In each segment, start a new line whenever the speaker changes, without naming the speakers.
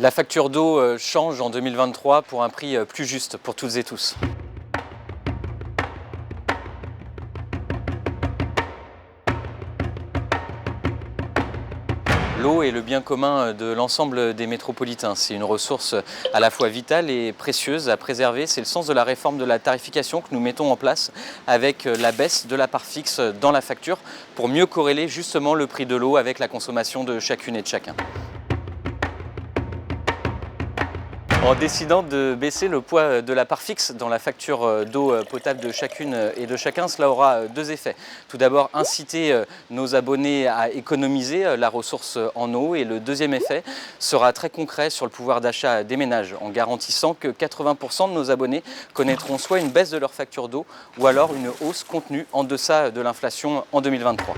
La facture d'eau change en 2023 pour un prix plus juste pour toutes et tous. L'eau est le bien commun de l'ensemble des métropolitains. C'est une ressource à la fois vitale et précieuse à préserver. C'est le sens de la réforme de la tarification que nous mettons en place avec la baisse de la part fixe dans la facture pour mieux corréler justement le prix de l'eau avec la consommation de chacune et de chacun. En décidant de baisser le poids de la part fixe dans la facture d'eau potable de chacune et de chacun, cela aura deux effets. Tout d'abord, inciter nos abonnés à économiser la ressource en eau, et le deuxième effet sera très concret sur le pouvoir d'achat des ménages, en garantissant que 80% de nos abonnés connaîtront soit une baisse de leur facture d'eau ou alors une hausse contenue en deçà de l'inflation en 2023.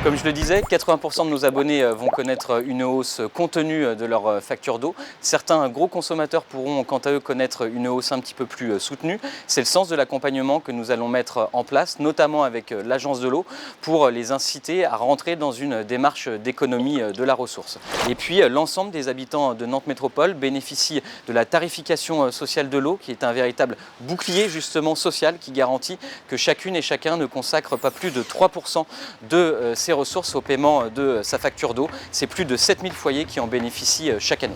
Comme je le disais, 80% de nos abonnés vont connaître une hausse contenue de leur facture d'eau. Certains gros consommateurs pourront quant à eux connaître une hausse un petit peu plus soutenue. C'est le sens de l'accompagnement que nous allons mettre en place, notamment avec l'Agence de l'eau, pour les inciter à rentrer dans une démarche d'économie de la ressource. Et puis l'ensemble des habitants de Nantes Métropole bénéficient de la tarification sociale de l'eau, qui est un véritable bouclier justement social qui garantit que chacune et chacun ne consacre pas plus de 3% de ses ressources au paiement de sa facture d'eau. C'est plus de 7000 foyers qui en bénéficient chaque année.